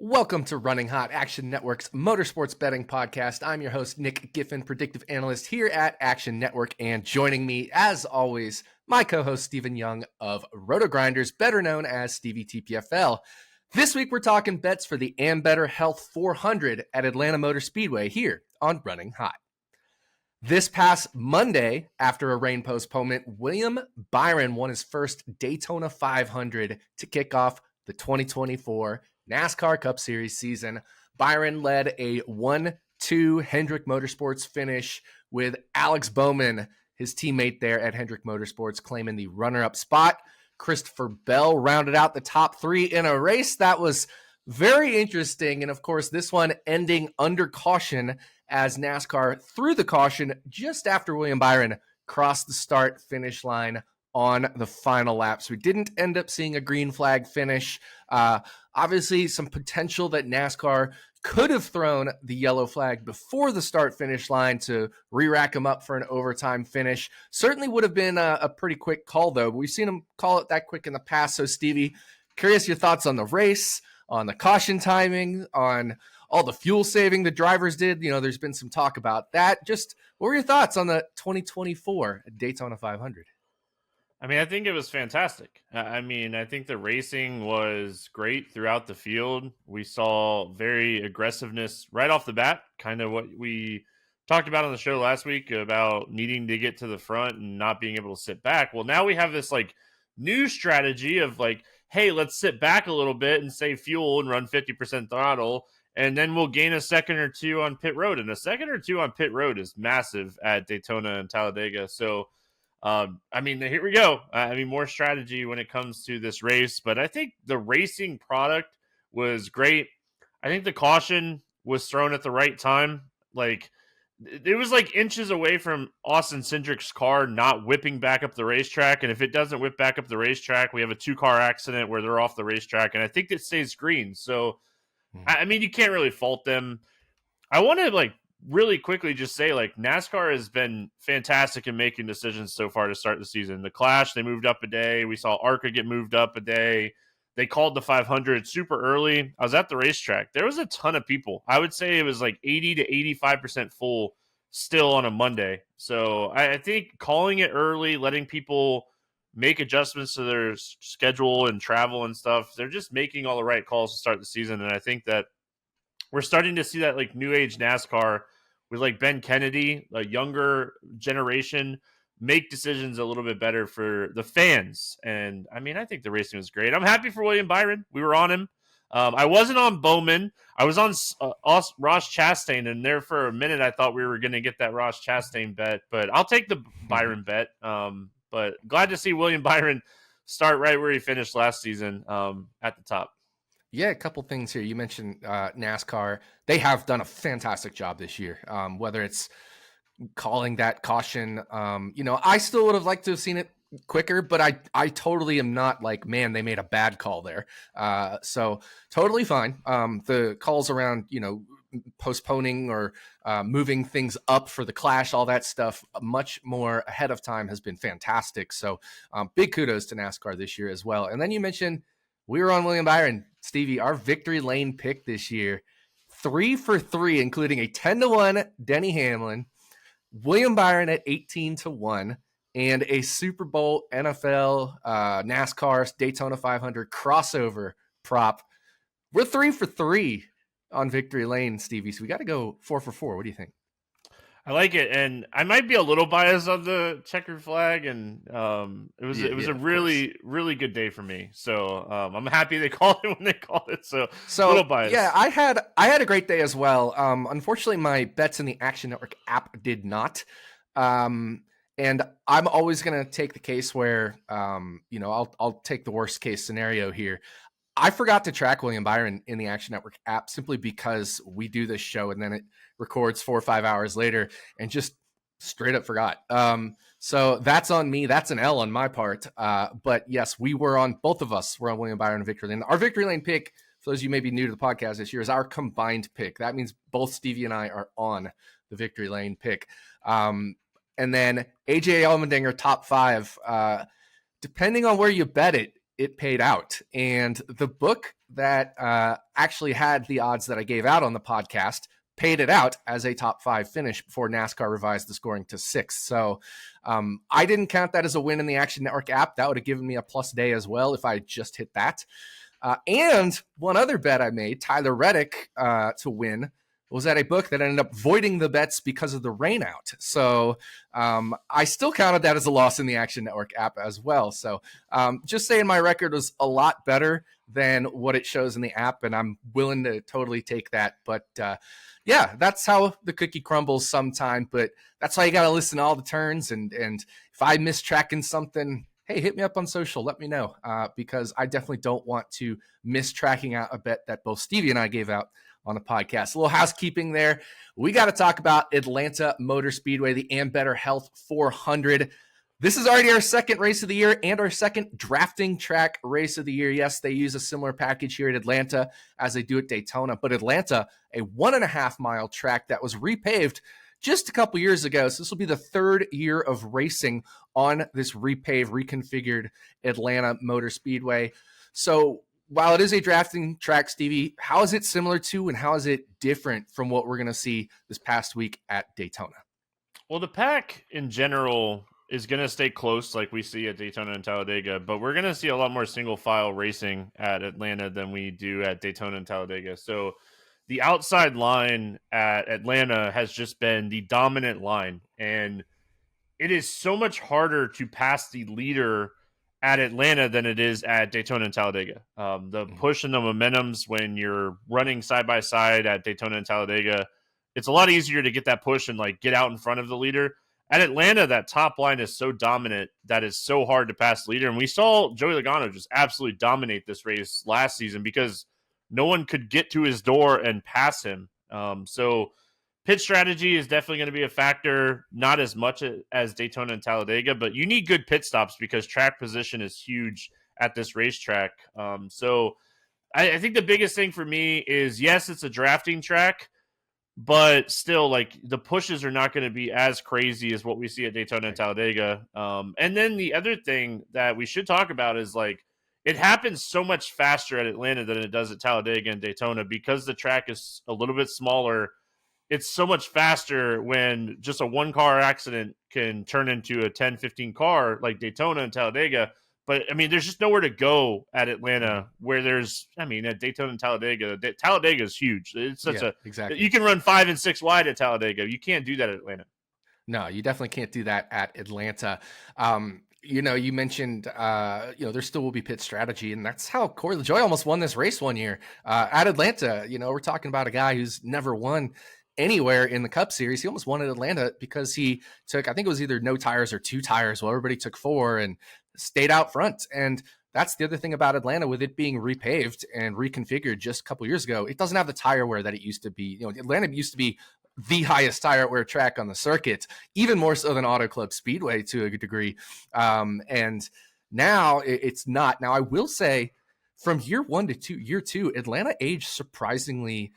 Welcome to Running Hot, Action Network's motorsports betting podcast. I'm your host, Nick Giffen, predictive analyst here at Action Network. And joining me, as always, my co-host, Stephen Young of Roto Grinders, better known as Stevie TPFL. This week, we're talking bets for the Ambetter Health 400 at Atlanta Motor Speedway here on Running Hot. This past Monday, after a rain postponement, William Byron won his first Daytona 500 to kick off the 2024 NASCAR Cup Series season. Byron led a 1-2 Hendrick Motorsports finish with Alex Bowman, his teammate there at Hendrick Motorsports, claiming the runner-up spot. Christopher Bell rounded out the top three in a race that was very interesting. And of course, this one ending under caution as NASCAR threw the caution just after William Byron crossed the start-finish line on the final lap. So we didn't end up seeing a green flag finish. Obviously, some potential that NASCAR could have thrown the yellow flag before the start-finish line to re-rack them up for an overtime finish. Certainly would have been a pretty quick call, though. We've seen them call it that quick in the past. So, Stevie, curious your thoughts on the race, on the caution timing, on all the fuel saving the drivers did. You know, there's been some talk about that. Just what were your thoughts on the 2024 Daytona 500? I mean, I think it was fantastic. I think the racing was great throughout the field. We saw very aggressiveness right off the bat, kind of what we talked about on the show last week about needing to get to the front and not being able to sit back. Well, now we have this new strategy of hey, let's sit back a little bit and save fuel and run 50% throttle, and then we'll gain a second or two on pit road. And a second or two on pit road is massive at Daytona and Talladega. So, here we go. More strategy when it comes to this race, but I think the racing product was great. I think the caution was thrown at the right time. It was inches away from Austin Cindric's car not whipping back up the racetrack. And if it doesn't whip back up the racetrack, we have a 2-car accident where they're off the racetrack. And I think it stays green. So, you can't really fault them. I want to really quickly just say NASCAR has been fantastic in making decisions so far to start the season. The Clash, they moved up a day. We saw ARCA get moved up a day. They called the 500 super early. I was at the racetrack. There was a ton of people. I would say it was 80 to 85% full still on a Monday. So I think calling it early, letting people make adjustments to their schedule and travel and stuff, they're just making all the right calls to start the season. And I think that we're starting to see that new age NASCAR with Ben Kennedy, a younger generation, make decisions a little bit better for the fans. And I think the racing was great. I'm happy for William Byron. We were on him. I wasn't on Bowman. I was on Ross Chastain, and there for a minute I thought we were going to get that Ross Chastain bet, but I'll take the Byron bet. But glad to see William Byron start right where he finished last season, at the top. Yeah, a couple things here. You mentioned NASCAR. They have done a fantastic job this year, whether it's calling that caution. I still would have liked to have seen it quicker, but I totally am not man, they made a bad call there. So totally fine. The calls around, postponing or moving things up for the Clash, all that stuff, much more ahead of time has been fantastic. So big kudos to NASCAR this year as well. And then you mentioned we were on William Byron. Stevie, our victory lane pick this year, 3 for 3, including a 10-1 Denny Hamlin, William Byron at 18-1, and a Super Bowl NFL NASCAR Daytona 500 crossover prop. We're 3 for 3 on victory lane, Stevie. So we got to go 4 for 4. What do you think? I like it, and I might be a little biased on the checkered flag, and it was a really good day for me. So I'm happy they called it when they called it. So a little biased. Yeah, I had a great day as well. Unfortunately, my bets in the Action Network app did not. And I'm always going to take the case where I'll take the worst case scenario here. I forgot to track William Byron in the Action Network app simply because we do this show and then it records 4 or 5 hours later and just straight up forgot. So that's on me. That's an L on my part. But yes, both of us were on William Byron and Victory Lane. Our Victory Lane pick, for those of you maybe new to the podcast this year, is our combined pick. That means both Stevie and I are on the Victory Lane pick. And then AJ Allmendinger, top 5. Depending on where you bet it, it paid out. And the book that actually had the odds that I gave out on the podcast paid it out as a top 5 finish before NASCAR revised the scoring to 6. So I didn't count that as a win in the Action Network app. That would have given me a plus day as well if I just hit that. And one other bet I made, Tyler Reddick to win, was at a book that ended up voiding the bets because of the rain out. So I still counted that as a loss in the Action Network app as well. So just saying my record was a lot better than what it shows in the app, and I'm willing to totally take that. But yeah, that's how the cookie crumbles sometime. But that's why you got to listen to all the turns. And if I miss tracking something, hey, hit me up on social. Let me know because I definitely don't want to miss tracking out a bet that both Stevie and I gave out on the podcast. A little housekeeping there. We got to talk about Atlanta Motor Speedway, the Ambetter Health 400. This is already our second race of the year and our second drafting track race of the year. Yes, they use a similar package here at Atlanta as they do at Daytona, but Atlanta, a 1.5 mile track that was repaved just a couple years ago. So this will be the third year of racing on this repaved, reconfigured Atlanta Motor Speedway. So while it is a drafting track, Stevie, how is it similar to and how is it different from what we're going to see this past week at Daytona? Well, the pack in general is going to stay close like we see at Daytona and Talladega, but we're going to see a lot more single file racing at Atlanta than we do at Daytona and Talladega. So the outside line at Atlanta has just been the dominant line, and it is so much harder to pass the leader at Atlanta than it is at Daytona and Talladega. The push and the momentums when you're running side by side at Daytona and Talladega, it's a lot easier to get that push and like get out in front of the leader. At Atlanta, that top line is so dominant that it's so hard to pass the leader. And we saw Joey Logano just absolutely dominate this race last season because no one could get to his door and pass him. So pit strategy is definitely going to be a factor, not as much as Daytona and Talladega, but you need good pit stops because track position is huge at this racetrack. So I think the biggest thing for me is, yes, it's a drafting track, but still, like, the pushes are not going to be as crazy as what we see at Daytona and Talladega. And then the other thing that we should talk about is, like, it happens so much faster at Atlanta than it does at Talladega and Daytona because the track is a little bit smaller. It's so much faster when just a one-car accident can turn into a 10, 15 car like Daytona and Talladega. But, I mean, there's just nowhere to go at Atlanta where there's, I mean, at Daytona and Talladega is huge. It's such exactly. You can run 5 and 6 wide at Talladega. You can't do that at Atlanta. No, you definitely can't do that at Atlanta. You mentioned, there still will be pit strategy, and that's how Corey LaJoie almost won this race one year at Atlanta. We're talking about a guy who's never won anywhere in the Cup Series. He almost won at Atlanta because he took, I think it was either no tires or 2 tires. Well, everybody took 4 and stayed out front. And that's the other thing about Atlanta, with it being repaved and reconfigured just a couple years ago. It doesn't have the tire wear that it used to be. Atlanta used to be the highest tire wear track on the circuit, even more so than Auto Club Speedway to a degree. And now it's not. Now, I will say, from year 1 to year 2, Atlanta aged surprisingly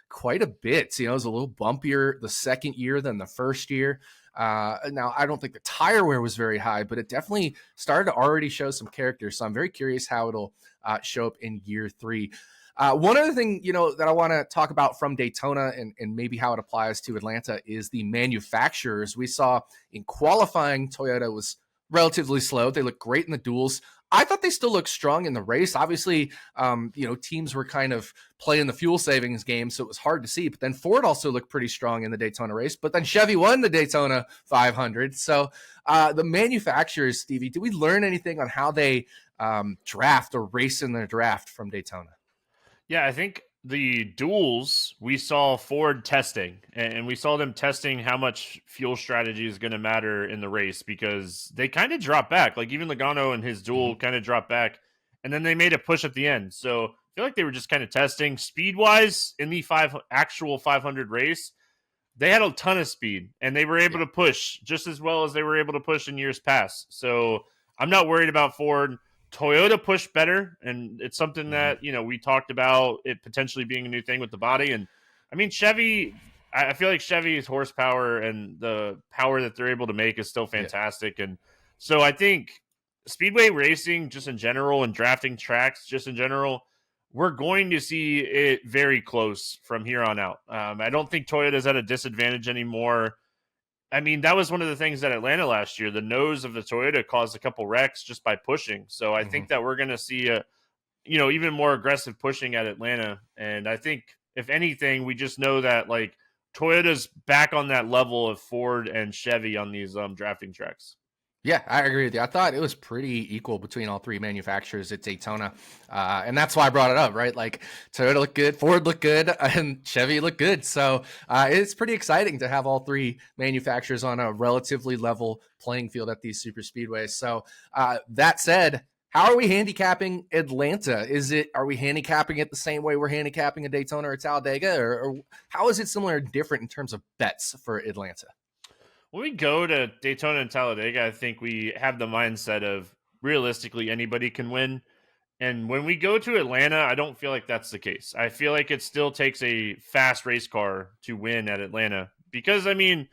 quite a bit. It was a little bumpier the second year than the first year. Now, I don't think the tire wear was very high, but it definitely started to already show some character. So I'm very curious how it'll show up in year 3. One other thing, that I want to talk about from Daytona and maybe how it applies to Atlanta is the manufacturers. We saw in qualifying, Toyota was relatively slow. They look great in the duels. I thought they still looked strong in the race. Obviously, teams were kind of playing the fuel savings game, so it was hard to see. But then Ford also looked pretty strong in the Daytona race. But then Chevy won the Daytona 500. So the manufacturers, Stevie, do we learn anything on how they draft or race in their draft from Daytona? Yeah, I think the duels, we saw Ford testing, and we saw them testing how much fuel strategy is going to matter in the race because they kind of dropped back. Like, even Logano and his duel kind of dropped back, and then they made a push at the end. So I feel like they were just kind of testing speed-wise in the actual 500 race. They had a ton of speed, and they were able to push just as well as they were able to push in years past. So I'm not worried about Ford. Toyota pushed better, and it's something that, we talked about it potentially being a new thing with the body. And, I mean, Chevy, I feel like Chevy's horsepower and the power that they're able to make is still fantastic. And so I think speedway racing just in general and drafting tracks just in general, we're going to see it very close from here on out. I don't think Toyota's at a disadvantage anymore. I mean, that was one of the things at Atlanta last year. The nose of the Toyota caused a couple wrecks just by pushing. So I think that we're going to see a, even more aggressive pushing at Atlanta. And I think if anything, we just know that like Toyota's back on that level of Ford and Chevy on these drafting tracks. Yeah, I agree with you. I thought it was pretty equal between all three manufacturers at Daytona. And that's why I brought it up, right? Like Toyota looked good, Ford looked good, and Chevy looked good. So it's pretty exciting to have all three manufacturers on a relatively level playing field at these super speedways. So that said, how are we handicapping Atlanta? Are we handicapping it the same way we're handicapping a Daytona or Talladega? Or how is it similar or different in terms of bets for Atlanta? When we go to Daytona and Talladega, I think we have the mindset of realistically anybody can win. And when we go to Atlanta, I don't feel like that's the case. I feel like it still takes a fast race car to win at Atlanta because, I mean,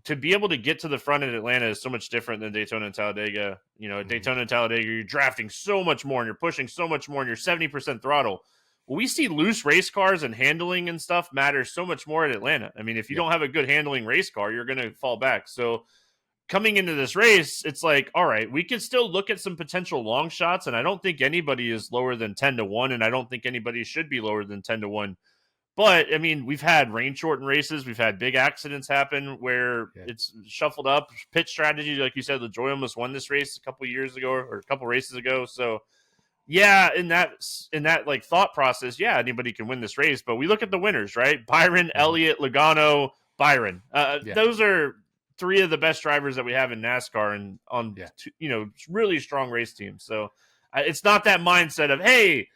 to be able to get to the front at Atlanta is so much different than Daytona and Talladega. At Daytona and Talladega, you're drafting so much more and you're pushing so much more and you're 70% throttle. Well, we see loose race cars and handling and stuff matter so much more at Atlanta. I mean, if you don't have a good handling race car, you're going to fall back. So coming into this race, it's like, all right, we can still look at some potential long shots. And I don't think anybody is lower than 10-1. And I don't think anybody should be lower than 10-1. But, I mean, we've had rain-shortened races. We've had big accidents happen where it's shuffled up. Pit strategy, like you said, LaJoy almost won this race a couple years ago or a couple races ago. So, yeah, in that like thought process, yeah, anybody can win this race. But we look at the winners, right? Byron, Elliott, Logano, Byron. Those are three of the best drivers that we have in NASCAR and on really strong race teams. So it's not that mindset of, hey,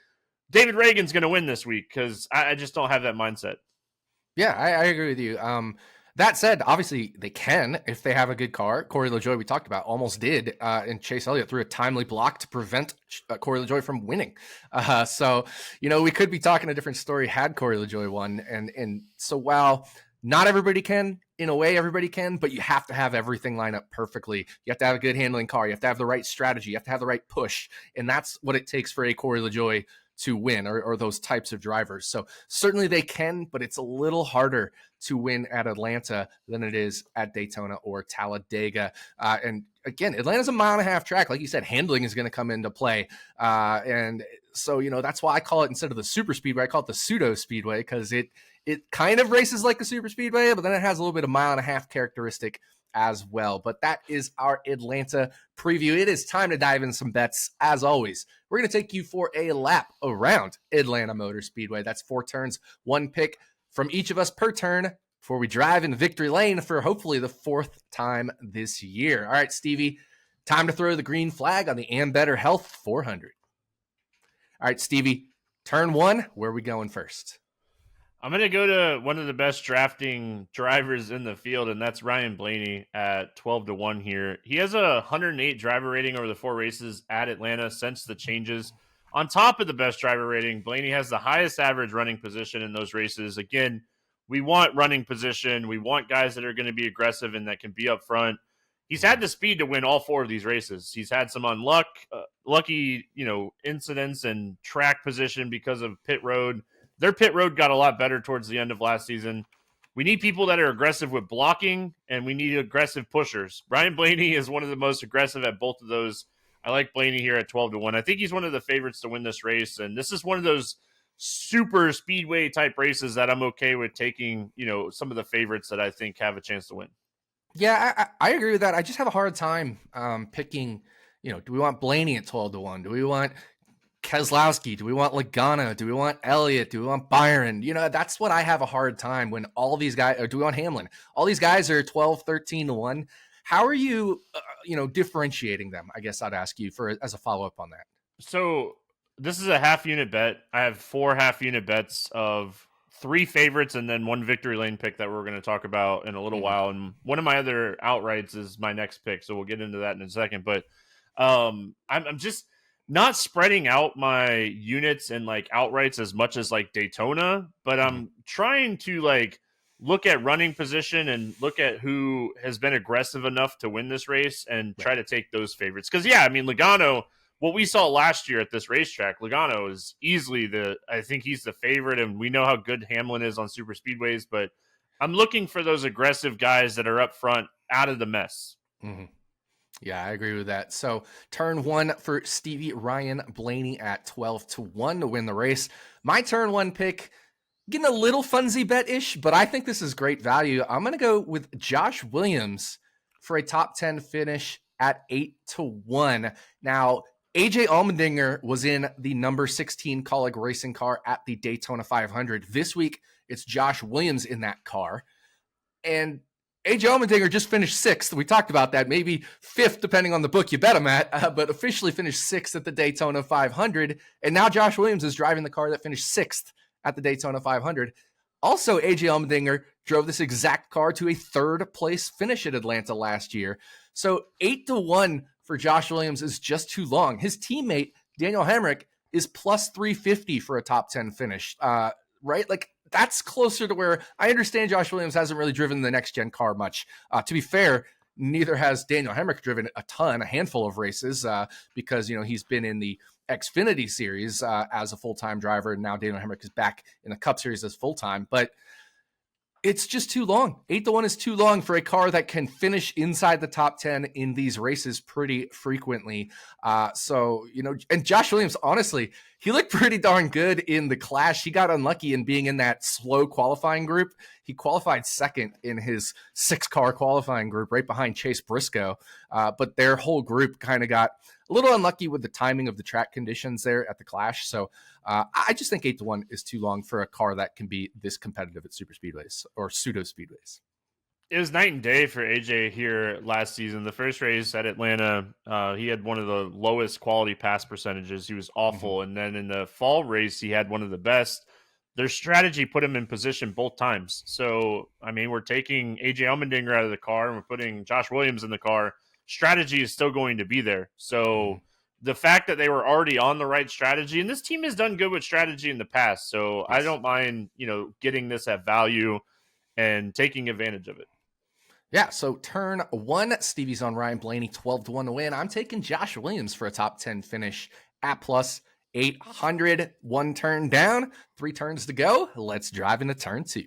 David Reagan's going to win this week, because I just don't have that mindset. Yeah, I agree with you. That said, obviously they can if they have a good car. Corey LaJoy, we talked about, almost did, and Chase Elliott threw a timely block to prevent Corey LaJoy from winning. So, we could be talking a different story had Corey LaJoy won. And so while not everybody can, in a way everybody can, but you have to have everything line up perfectly. You have to have a good handling car. You have to have the right strategy. You have to have the right push. And that's what it takes for a Corey LaJoy to win, or those types of drivers. So certainly they can, but it's a little harder to win at Atlanta than it is at Daytona or Talladega. And again, Atlanta's a 1.5 mile track. Like you said, handling is going to come into play. And so, that's why I call it, instead of the super speedway, I call it the pseudo speedway, because it kind of races like a super speedway, but then it has a little bit of 1.5 mile characteristic as well. But that is our Atlanta preview. It is time to dive in some bets. As always, we're going to take you for a lap around Atlanta Motor Speedway. That's 4 turns, 1 pick from each of us per turn before we drive in victory lane for hopefully the 4th time this year. All right, Stevie, time to throw the green flag on the Ambetter Health 400. All right, Stevie, turn 1, where are we going first? I'm going to go to one of the best drafting drivers in the field, and that's Ryan Blaney at 12-1 here. He has a 108 driver rating over the 4 races at Atlanta since the changes. On top of the best driver rating, Blaney has the highest average running position in those races. Again, we want running position. We want guys that are going to be aggressive and that can be up front. He's had the speed to win all 4 of these races. He's had some lucky, incidents and track position because of pit road. Their pit road got a lot better towards the end of last season. We need people that are aggressive with blocking, and we need aggressive pushers. Ryan Blaney is one of the most aggressive at both of those. I like Blaney here at 12-1. I think he's one of the favorites to win this race, and this is one of those super speedway type races that I'm okay with taking, some of the favorites that I think have a chance to win. Yeah, I agree with that. I just have a hard time picking, do we want Blaney at 12-1? Do we want Keselowski? Do we want Logano? Do we want Elliott? Do we want Byron? That's what I have a hard time when all these guys, or do we want Hamlin? All these guys are 12, 13-1. How are you, differentiating them? I guess I'd ask you as a follow-up on that. So this is a half unit bet. I have 4 half unit bets of 3 favorites and then 1 victory lane pick that we're going to talk about in a little while. And one of my other outrights is my next pick. So we'll get into that in a second, but I'm just not spreading out my units and like outrights as much as like Daytona, but I'm trying to like look at running position and look at who has been aggressive enough to win this race and try to take those favorites. Because, yeah, I mean, Logano, what we saw last year at this racetrack, Logano is easily I think he's the favorite, and we know how good Hamlin is on super speedways, but I'm looking for those aggressive guys that are up front out of the mess. Mm-hmm. Yeah, I agree with that. So turn one for Stevie Ryan Blaney at 12-1 to win the race. My turn one pick, getting a little funsy bet-ish, but I think this is great value. I'm going to go with Josh Williams for a top 10 finish at 8-1. Now, AJ Allmendinger was in the number 16 Colleague racing car at the Daytona 500. This week, it's Josh Williams in that car. And AJ Allmendinger just finished sixth. We talked about that, maybe fifth, depending on the book you bet him at, but officially finished sixth at the Daytona 500. And now Josh Williams is driving the car that finished sixth at the Daytona 500. Also, AJ Allmendinger drove this exact car to a third place finish at Atlanta last year. So 8-1 for Josh Williams is just too long. His teammate, Daniel Hemrick, is plus 350 for a top 10 finish, right? Like, that's closer to where I understand Josh Williams hasn't really driven the next gen car much. To be fair, neither has Daniel Hemrick driven a handful of races because, he's been in the Xfinity series as a full-time driver. And now Daniel Hemrick is back in the Cup series as full-time, but it's just too long. 8-1 is too long for a car that can finish inside the top 10 in these races pretty frequently. And Josh Williams, honestly, he looked pretty darn good in the Clash. He got unlucky in being in that slow qualifying group. He qualified second in his 6-car qualifying group right behind Chase Briscoe. But their whole group kind of got a little unlucky with the timing of the track conditions there at the Clash. So I just think 8-1 is too long for a car that can be this competitive at super speedways or pseudo speedways. It was night and day for AJ here last season. The first race at Atlanta, he had one of the lowest quality pass percentages. He was awful. Mm-hmm. And then in the fall race, he had one of the best. Their strategy put him in position both times. So, I mean, we're taking AJ Allmendinger out of the car and we're putting Josh Williams in the car. Strategy is still going to be there. So the fact that they were already on the right strategy, and this team has done good with strategy in the past. So yes. I don't mind, getting this at value and taking advantage of it. Yeah, so turn one, Stevie's on Ryan Blaney, 12-1 to win. I'm taking Josh Williams for a top 10 finish at plus 800. One turn down, 3 turns to go. Let's drive into turn 2.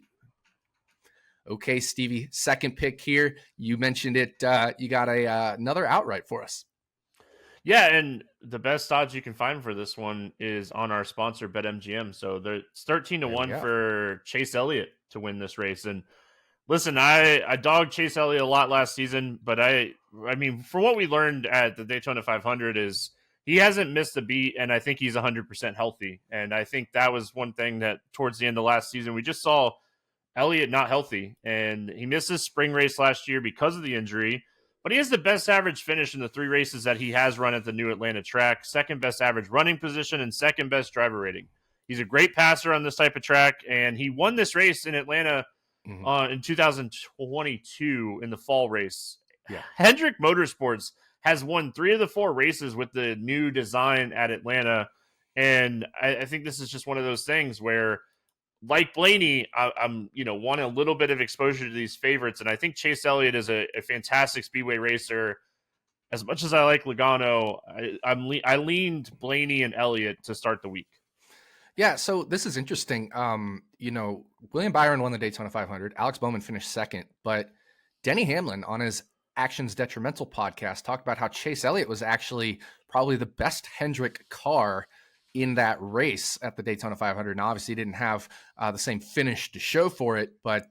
Okay, Stevie, second pick here. You mentioned it. You got another outright for us. Yeah, and the best odds you can find for this one is on our sponsor, BetMGM. So it's 13-1 for Chase Elliott to win this race. And listen, I dogged Chase Elliott a lot last season, but I mean, from what we learned at the Daytona 500 is he hasn't missed a beat, and I think he's 100% healthy. And I think that was one thing that towards the end of last season, we just saw Elliott not healthy, and he missed his spring race last year because of the injury, but he has the best average finish in the 3 races that he has run at the new Atlanta track, second best average running position, and second best driver rating. He's a great passer on this type of track, and he won this race in Atlanta in 2022 in the fall race. Yeah. Hendrick Motorsports has won 3 of the 4 races with the new design at Atlanta, and I think this is just one of those things where, like Blaney, I'm want a little bit of exposure to these favorites, and I think Chase Elliott is a fantastic speedway racer. As much as I like Logano, I leaned Blaney and Elliott to start the week. Yeah, so this is interesting. William Byron won the Daytona 500. Alex Bowman finished second, but Denny Hamlin on his Actions Detrimental podcast talked about how Chase Elliott was actually probably the best Hendrick car in that race at the Daytona 500. Now, obviously, he didn't have the same finish to show for it, but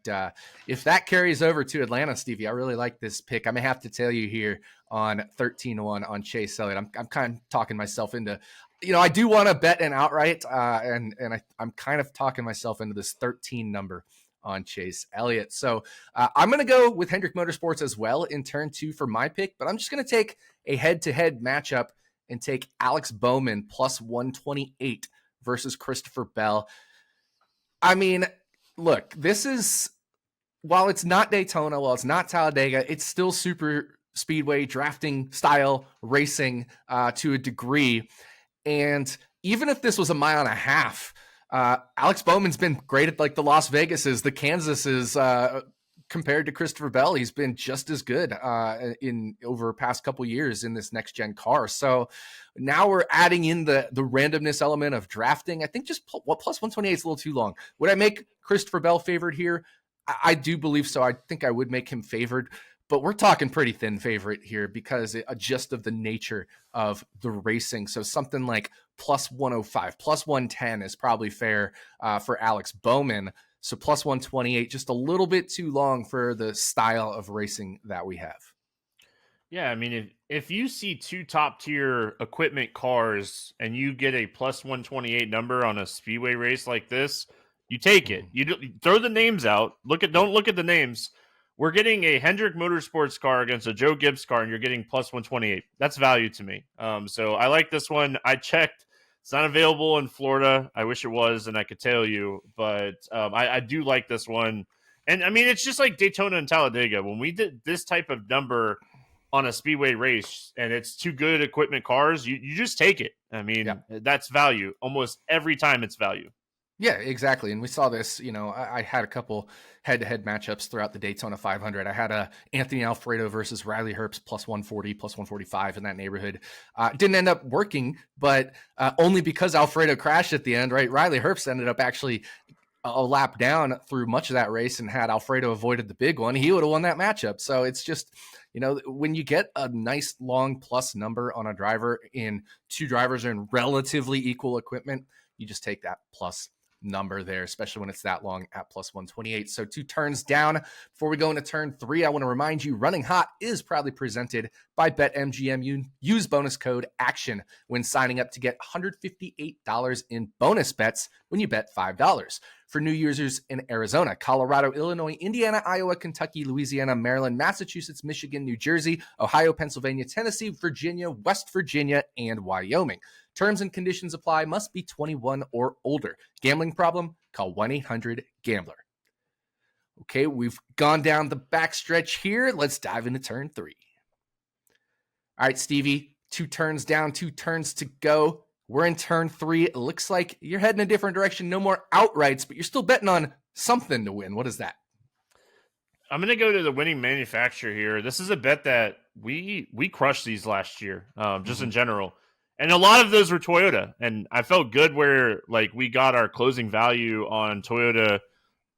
if that carries over to Atlanta, Stevie, I really like this pick. I may have to tell you here on 13-1 on Chase Elliott. I'm kind of talking myself into, I do want to bet an outright, and I'm kind of talking myself into this 13 number on Chase Elliott. So I'm going to go with Hendrick Motorsports as well in turn 2 for my pick, but I'm just going to take a head-to-head matchup and take Alex Bowman plus 128 versus Christopher Bell. I mean, look, this is, while it's not Daytona, while it's not Talladega, it's still super speedway drafting style racing to a degree. And even if this was a mile and a half, Alex Bowman's been great at like the Las Vegases, the Kansases, compared to Christopher Bell. He's been just as good in over past couple years in this next gen car. So now we're adding in the randomness element of drafting. I think just plus 128 is a little too long. Would I make Christopher Bell favored here? I do believe so. I think I would make him favored, but we're talking pretty thin favorite here because just of the nature of the racing. So something like plus 105, plus 110 is probably fair for Alex Bowman. So plus 128, just a little bit too long for the style of racing that we have. Yeah, I mean, if you see two top tier equipment cars and you get a plus 128 number on a speedway race like this, you take it. You throw the names out. Don't look at the names. We're getting a Hendrick Motorsports car against a Joe Gibbs car, and you're getting plus 128. That's value to me. So I like this one. I checked. It's not available in Florida. I wish it was, and I could tell you. But I do like this one. And, I mean, it's just like Daytona and Talladega. When we did this type of number on a speedway race, and it's two good equipment cars, you just take it. I mean, That's value. Almost every time it's value. Yeah, exactly. And we saw this, I had a couple head-to-head matchups throughout the Daytona 500. I had a Anthony Alfredo versus Riley Herbst plus 140, plus 145 in that neighborhood. Didn't end up working, but only because Alfredo crashed at the end, right? Riley Herbst ended up actually a lap down through much of that race, and had Alfredo avoided the big one, he would have won that matchup. So it's just, when you get a nice long plus number on a driver and two drivers are in relatively equal equipment, you just take that plus number there, especially when it's that long at plus 128. So 2 turns down. Before we go into turn 3, I want to remind you Running Hot is proudly presented by BetMGM. Use bonus code ACTION when signing up to get $158 in bonus bets when you bet $5. For new users in Arizona, Colorado, Illinois, Indiana, Iowa, Kentucky, Louisiana, Maryland, Massachusetts, Michigan, New Jersey, Ohio, Pennsylvania, Tennessee, Virginia, West Virginia, and Wyoming. Terms and conditions apply. Must be 21 or older. Gambling problem? Call 1-800-GAMBLER. Okay, we've gone down the backstretch here. Let's dive into turn 3. All right, Stevie, 2 turns down, 2 turns to go. We're in turn 3. It looks like you're heading a different direction. No more outrights, but you're still betting on something to win. What is that? I'm going to go to the winning manufacturer here. This is a bet that we crushed these last year, just in general. And a lot of those were Toyota. And I felt good where we got our closing value on Toyota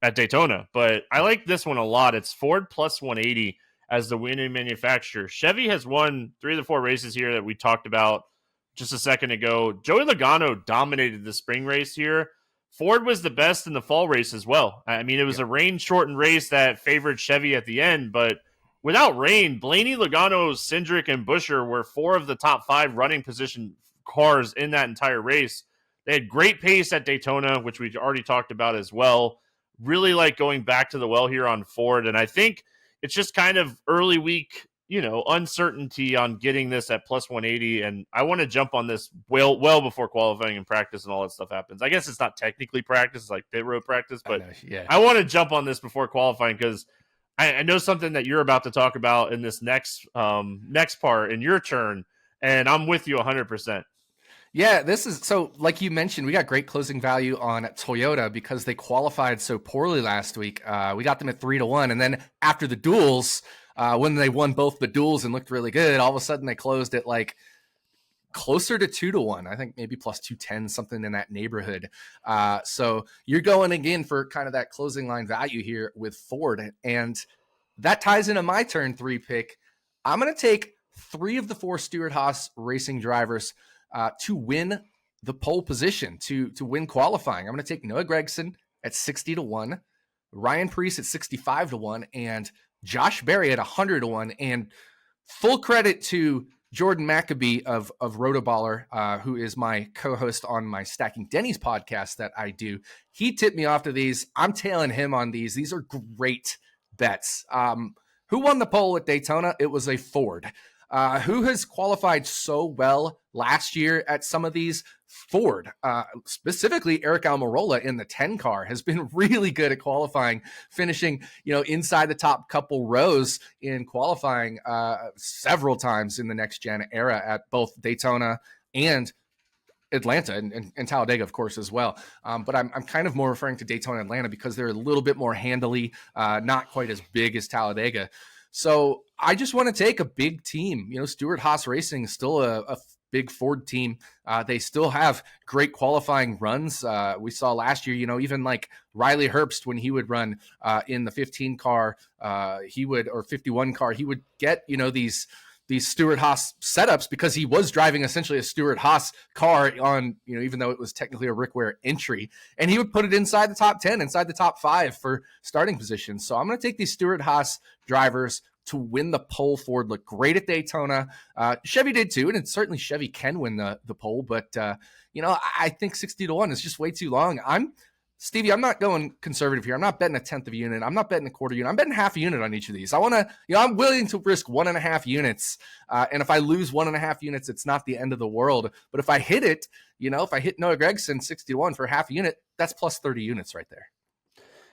at Daytona. But I like this one a lot. It's Ford plus 180 as the winning manufacturer. Chevy has won 3 of the 4 races here that we talked about just a second ago. Joey Logano dominated the spring race here. Ford was the best in the fall race as well. I mean, it was a rain-shortened race that favored Chevy at the end, but without rain, Blaney, Logano, Cindric, and Buescher were 4 of the top 5 running position cars in that entire race. They had great pace at Daytona, which we already talked about as well. Really like going back to the well here on Ford, and I think it's just kind of early week, uncertainty on getting this at plus 180, and I want to jump on this well before qualifying and practice and all that stuff happens. I guess it's not technically practice, it's like pit road practice, but I want to jump on this before qualifying because I know something that you're about to talk about in this next part in your turn, and I'm with you 100%. Yeah, this is so like you mentioned, we got great closing value on Toyota because they qualified so poorly last week. We got them at 3-1. And then after the duels, when they won both the duels and looked really good, all of a sudden they closed at closer to 2-1. I think maybe plus 210, something in that neighborhood. So you're going again for kind of that closing line value here with Ford. And that ties into my turn 3 pick. I'm going to take 3 of the 4 Stewart-Haas racing drivers to win the pole position, to win qualifying. I'm going to take Noah Gragson at 60-1, Ryan Preece at 65-1, and Josh Berry at 100-1. And full credit to Jordan Maccabee of Rotoballer, who is my co-host on my Stacking Denny's podcast that I do. He tipped me off to these. I'm tailing him on these. These are great bets. Who won the pole at Daytona? It was a Ford. Who has qualified so well last year at some of these? Ford, specifically Eric Almirola in the 10 car has been really good at qualifying, finishing, inside the top couple rows in qualifying several times in the next gen era at both Daytona and Atlanta and Talladega, of course, as well. But I'm kind of more referring to Daytona and Atlanta because they're a little bit more handily, not quite as big as Talladega. So I just want to take a big team. Stewart-Haas Racing is still a big Ford team. They still have great qualifying runs. We saw last year, even like Riley Herbst, when he would run in the 15 car, or 51 car, he would get, these Stewart-Haas setups because he was driving essentially a Stewart-Haas car on, even though it was technically a Rick Ware entry, and he would put it inside the top 10, inside the top 5 for starting positions. So I'm going to take these Stewart-Haas drivers to win the pole. Ford looked great at Daytona. Chevy did too, and certainly Chevy can win the pole, but I think 60-1 is just way too long. Stevie, I'm not going conservative here. I'm not betting a tenth of a unit. I'm not betting a quarter unit. I'm betting half a unit on each of these. I want to, I'm willing to risk 1.5 units. And if I lose 1.5 units, it's not the end of the world. But if I hit it, if I hit Noah Gragson 60-1 for half a unit, that's plus 30 units right there.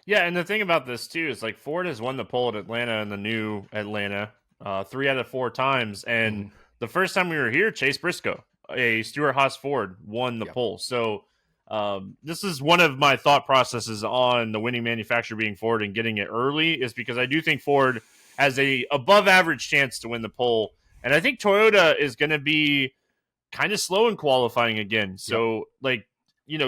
Yeah, and the thing about this too is like Ford has won the pole at Atlanta and the new Atlanta 3 out of 4 times. And the first time we were here, Chase Briscoe, a Stewart-Haas Ford, won the pole. So this is one of my thought processes on the winning manufacturer being Ford and getting it early, is because I do think Ford has a above average chance to win the pole. And I think Toyota is going to be kind of slow in qualifying again. So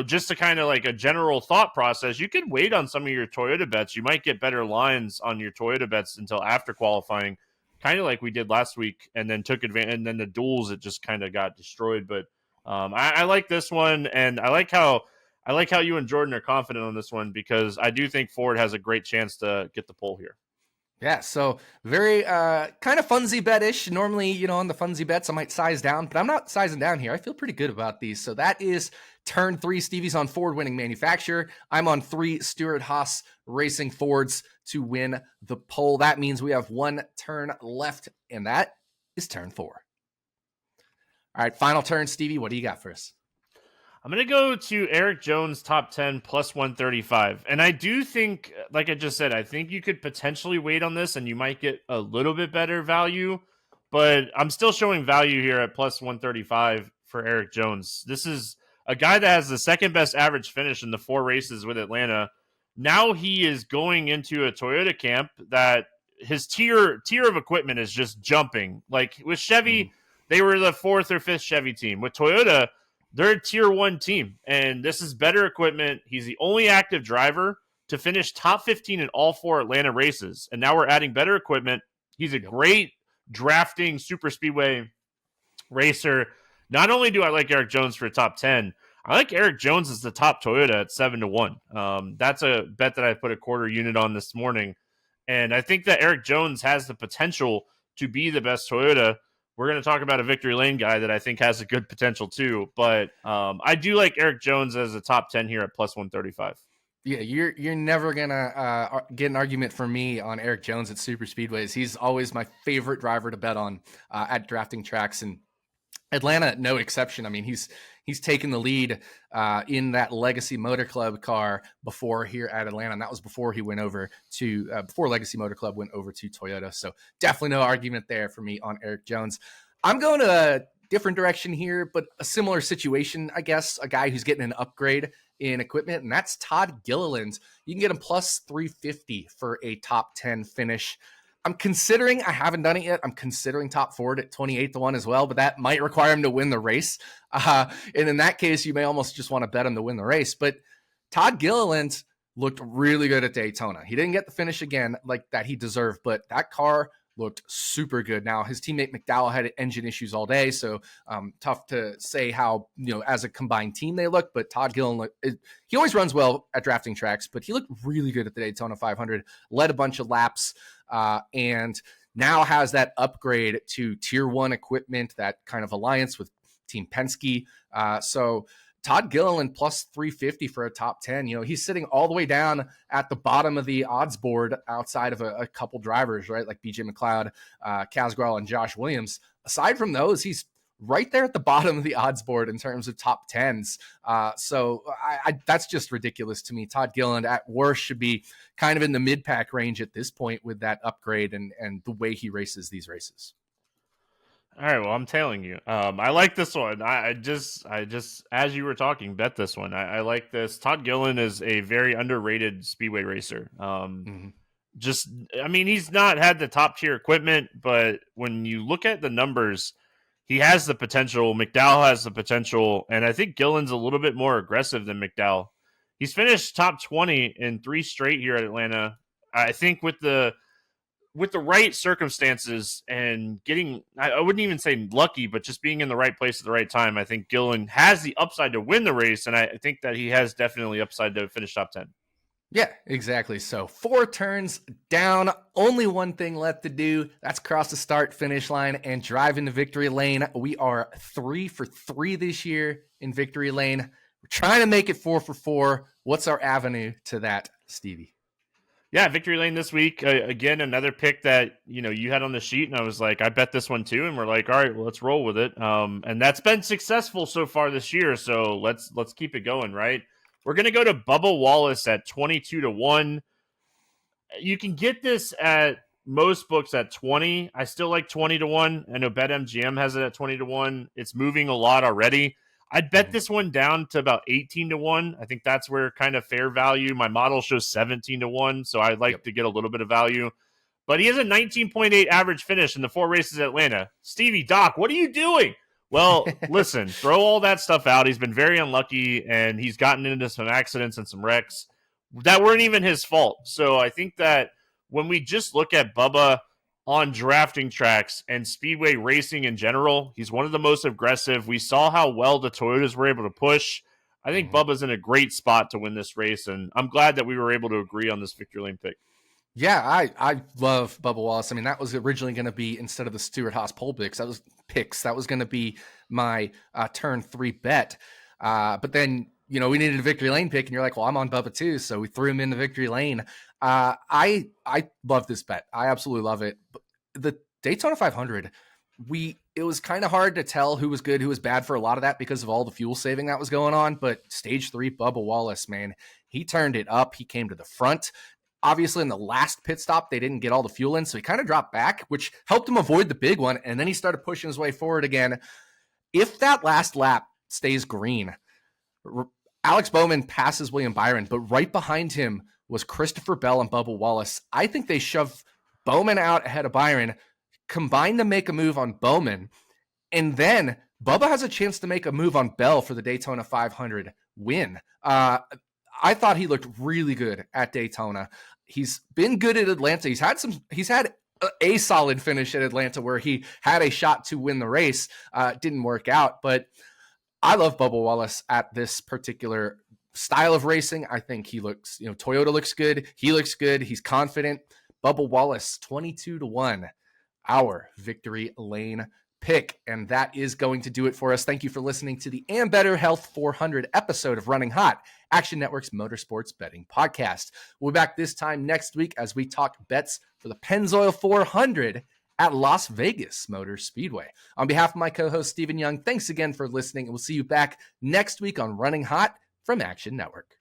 just to kind of like a general thought process, you can wait on some of your Toyota bets. You might get better lines on your Toyota bets until after qualifying, kind of like we did last week, and then took advantage. And then the duels, it just kind of got destroyed. But I like this one, and I like how you and Jordan are confident on this one, because I do think Ford has a great chance to get the pole here. Yeah, so very kind of funsy bet-ish. Normally, on the funsy bets, I might size down, but I'm not sizing down here. I feel pretty good about these. So that is turn 3. Stevie's on Ford winning manufacturer. I'm on 3 Stewart-Haas Racing Fords to win the pole. That means we have 1 turn left, and that is turn 4. All right, final turn, Stevie. What do you got for us? I'm going to go to Erik Jones top 10 plus 135. And I do think, like I just said, I think you could potentially wait on this and you might get a little bit better value, but I'm still showing value here at plus 135 for Erik Jones. This is a guy that has the second best average finish in the 4 races with Atlanta. Now he is going into a Toyota camp that his tier of equipment is just jumping. Like with Chevy, they were the 4th or 5th Chevy team. With Toyota, they're a tier 1 team, and this is better equipment. He's the only active driver to finish top 15 in all 4 Atlanta races, and now we're adding better equipment. He's a great drafting super speedway racer. Not only do I like Erik Jones for top 10, I like Erik Jones as the top Toyota at 7-1. That's a bet that I put a quarter unit on this morning, and I think that Erik Jones has the potential to be the best Toyota. We're going to talk about a victory lane guy that I think has a good potential too, but I do like Erik Jones as a top 10 here at plus 135. Yeah, you're never gonna get an argument from me on Erik Jones at super speedways. He's always my favorite driver to bet on at drafting tracks, and Atlanta, no exception. I mean, he's taken the lead in that Legacy Motor Club car before here at Atlanta, and that was before he went over to before Legacy Motor Club went over to Toyota. So definitely no argument there for me on Erik Jones. I'm going to a different direction here, but a similar situation, I guess. A guy who's getting an upgrade in equipment, and that's Todd Gilliland. You can get him plus 350 for a top 10 finish. I'm considering, I haven't done it yet, I'm considering top Ford at 28-1 as well, but that might require him to win the race. And in that case, you may almost just want to bet him to win the race. But Todd Gilliland looked really good at Daytona. He didn't get the finish again like that he deserved, but that car looked super good. Now, his teammate McDowell had engine issues all day, so tough to say how, as a combined team they look, but Todd Gilliland, he always runs well at drafting tracks, but he looked really good at the Daytona 500, led a bunch of laps, and now has that upgrade to tier 1 equipment, that kind of alliance with Team Penske. So Todd Gilliland plus 350 for a top 10. He's sitting all the way down at the bottom of the odds board outside of a couple drivers, right? Like BJ McLeod, Casgrell, and Josh Williams. Aside from those, he's right there at the bottom of the odds board in terms of top 10s. So that's just ridiculous to me. Todd Gilliland at worst should be kind of in the mid-pack range at this point with that upgrade and the way he races these races. All right, well, I'm telling you, I like this one. I just, as you were talking, bet this one. I like this. Todd Gilliland is a very underrated speedway racer. Mhm. Just, I mean, he's not had the top tier equipment, but when you look at the numbers, he has the potential. McDowell has the potential, and I think Gillen's a little bit more aggressive than McDowell. He's finished top 20 in 3 straight here at Atlanta. I think with the right circumstances and getting, I wouldn't even say lucky, but just being in the right place at the right time, I think Gilliland has the upside to win the race, and I think that he has definitely upside to finish top 10. Yeah, exactly. So 4 turns down, only one thing left to do. That's cross the start finish line and drive into victory lane. We are 3 for 3 this year in victory lane. We're trying to make it 4 for 4. What's our avenue to that, Stevie? Yeah, victory lane this week. Again, another pick that you had on the sheet, and I was like, I bet this one too. And we're like, all right, well, let's roll with it. And that's been successful so far this year. So let's keep it going, right? We're gonna go to Bubba Wallace at 22-1. You can get this at most books at 20. I still like 20-1. I know BetMGM has it at 20-1. It's moving a lot already. I'd bet this one down to about 18-1. I think that's where kind of fair value. My model shows 17-1, so I'd like to get a little bit of value. But he has a 19.8 average finish in the 4 races at Atlanta. Stevie, Doc, what are you doing? Well, listen, throw all that stuff out. He's been very unlucky, and he's gotten into some accidents and some wrecks that weren't even his fault. So I think that when we just look at Bubba on drafting tracks and speedway racing in general, he's one of the most aggressive. We saw how well the Toyotas were able to push. I think Bubba's in a great spot to win this race, and I'm glad that we were able to agree on this victory lane pick. Yeah, I love Bubba Wallace. I mean, that was originally going to be, instead of the Stewart-Haas pole picks, that was going to be my turn 3 bet. But then, we needed a victory lane pick, and you're like, well, I'm on Bubba too, so we threw him in the victory lane. I love this bet. I absolutely love it. But the Daytona 500, it was kind of hard to tell who was good, who was bad for a lot of that because of all the fuel saving that was going on. But stage 3, Bubba Wallace, man, he turned it up. He came to the front. Obviously, in the last pit stop, they didn't get all the fuel in, so he kind of dropped back, which helped him avoid the big one, and then he started pushing his way forward again. If that last lap stays green, Alex Bowman passes William Byron, but right behind him was Christopher Bell and Bubba Wallace. I think they shove Bowman out ahead of Byron, combine to make a move on Bowman, and then Bubba has a chance to make a move on Bell for the Daytona 500 win. I thought he looked really good at Daytona. He's been good at Atlanta. He's had a solid finish at Atlanta where he had a shot to win the race. Didn't work out, but I love Bubba Wallace at this particular style of racing. I think he looks, Toyota looks good. He looks good. He's confident. Bubba Wallace, 22-1, our victory lane pick. And that is going to do it for us. Thank you for listening to the Ambetter Health 400 episode of Running Hot, Action Network's motorsports betting podcast. We'll be back this time next week as we talk bets for the Pennzoil 400 at Las Vegas Motor Speedway. On behalf of my co-host, Stephen Young, thanks again for listening, and we'll see you back next week on Running Hot from Action Network.